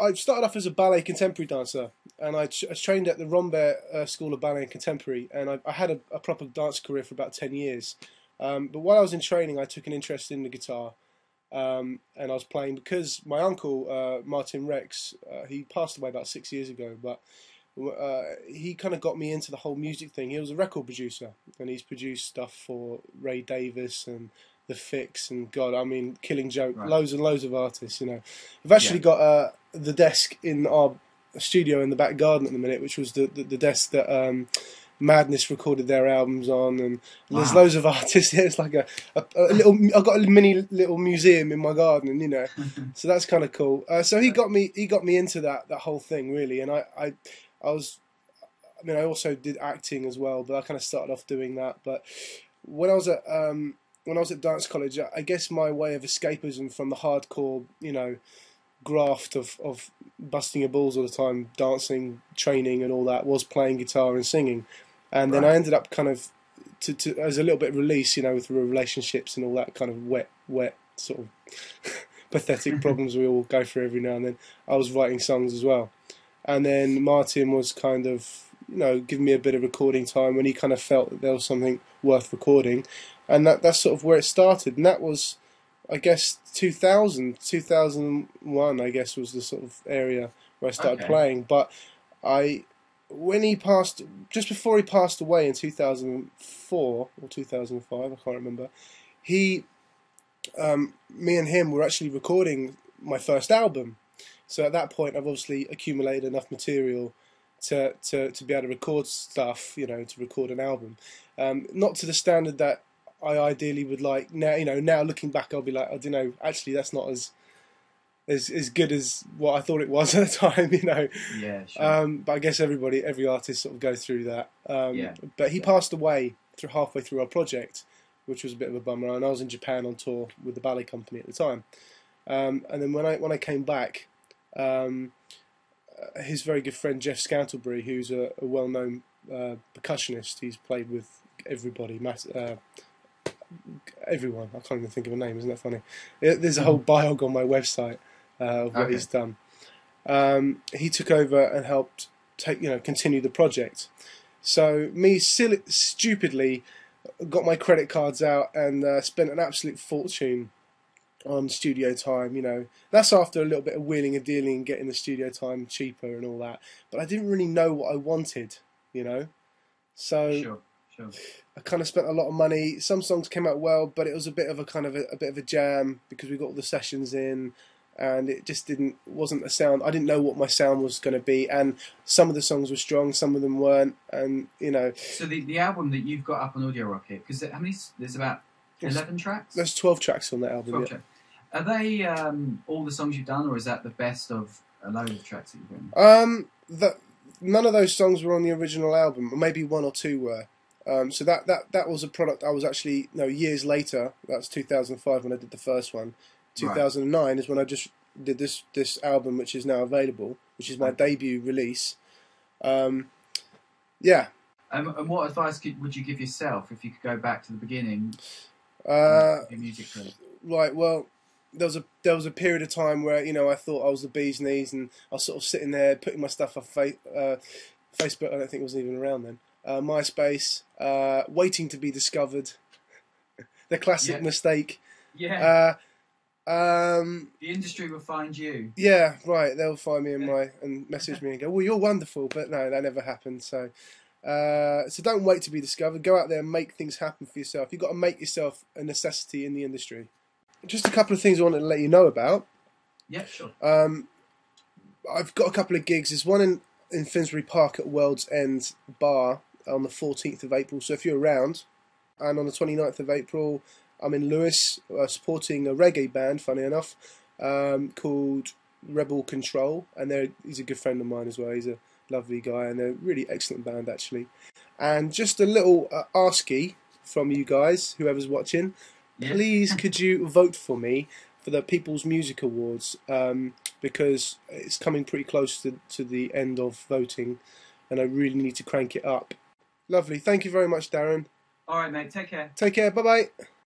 I started off as a ballet contemporary dancer, and I was trained at the Rambert School of Ballet and Contemporary, and I had a proper dance career for about 10 years. But while I was in training, I took an interest in the guitar, and I was playing because my uncle, Martin Rex, he passed away about 6 years ago, but he kind of got me into the whole music thing. He was a record producer, and he's produced stuff for Ray Davis and The Fix, and God, I mean, Killing Joke, Right. loads and loads of artists. You know, we've actually got the desk in our studio in the back garden at the minute, which was the desk that Madness recorded their albums on, and there's Wow. loads of artists. It's like a little. I've got a mini little museum in my garden, you know, so that's kind of cool. So he got me into that whole thing really, and I was. I mean, I also did acting as well, but I kind of started off doing that. But when I was at dance college, I guess my way of escapism from the hardcore, you know, graft of busting your balls all the time, dancing, training, and all that was playing guitar and singing. And then I Right. ended up kind of to as a little bit of release, you know, through relationships and all that kind of wet sort of pathetic problems we all go through every now and then. I was writing songs as well, and then Martin was kind of, you know, giving me a bit of recording time when he kind of felt that there was something worth recording, and that's sort of where it started. And that was, I guess, 2001, I guess, was the sort of area where I started Okay. playing. But when he passed, just before he passed away in 2004 or 2005, I can't remember, me and him were actually recording my first album. So at that point, I've obviously accumulated enough material to be able to record stuff, you know, to record an album. Not to the standard that I ideally would like now. You know, now looking back, I'll be like, I don't know, actually, that's not as good as what I thought it was at the time. You know, Yeah, sure. but I guess every artist sort of goes through that. Yeah. But he passed away halfway through our project, which was a bit of a bummer. And I was in Japan on tour with the ballet company at the time. And then when I came back, his very good friend Jeff Scantlebury, who's a well-known percussionist, he's played with everybody, everyone. I can't even think of a name. Isn't that funny? There's a whole biog on my website of what he's done. He took over and helped continue the project. So me stupidly got my credit cards out and spent an absolute fortune on studio time. You know, that's after a little bit of wheeling and dealing and getting the studio time cheaper and all that. But I didn't really know what I wanted, you know. So Sure. Sure. I kind of spent a lot of money. Some songs came out well, but it was a bit of a kind of a bit of a jam because we got all the sessions in, and it just wasn't a sound. I didn't know what my sound was going to be, and some of the songs were strong, some of them weren't, and you know. So the album that you've got up on Audio Rocket, because how many? There's about 11 tracks. There's 12 tracks on that album. 12 Yeah. tracks. Are they all the songs you've done, or is that the best of a load of tracks that you've written? None of those songs were on the original album, or maybe one or two were. So that was a product I was actually years later. That was 2005 when I did the first one. 2009 is when I just did this album, which is now available, which is my debut release. Yeah. And what advice would you give yourself if you could go back to the beginning Uh, of your music career? right. Well, there was a period of time where I thought I was the bee's knees, and I was sort of sitting there putting my stuff off Facebook. I don't think it was even around then. MySpace, waiting to be discovered. The classic mistake. Yeah. The industry will find you. Yeah, right. They'll find me and message me and go, "Well, you're wonderful," but no, that never happened. So don't wait to be discovered. Go out there and make things happen for yourself. You've got to make yourself a necessity in the industry. Just a couple of things I wanted to let you know about. Yeah, sure. I've got a couple of gigs. There's one in Finsbury Park at World's End Bar on the 14th of April. So if you're around, and on the 29th of April, I'm in Lewis supporting a reggae band, funny enough, called Rebel Control, and he's a good friend of mine as well. He's a lovely guy, and they're a really excellent band actually. And just a little asky from you guys, whoever's watching, please could you vote for me for the People's Music Awards, because it's coming pretty close to the end of voting, and I really need to crank it up. Lovely, thank you very much, Darren. All right, mate. Take care. Take care, bye bye.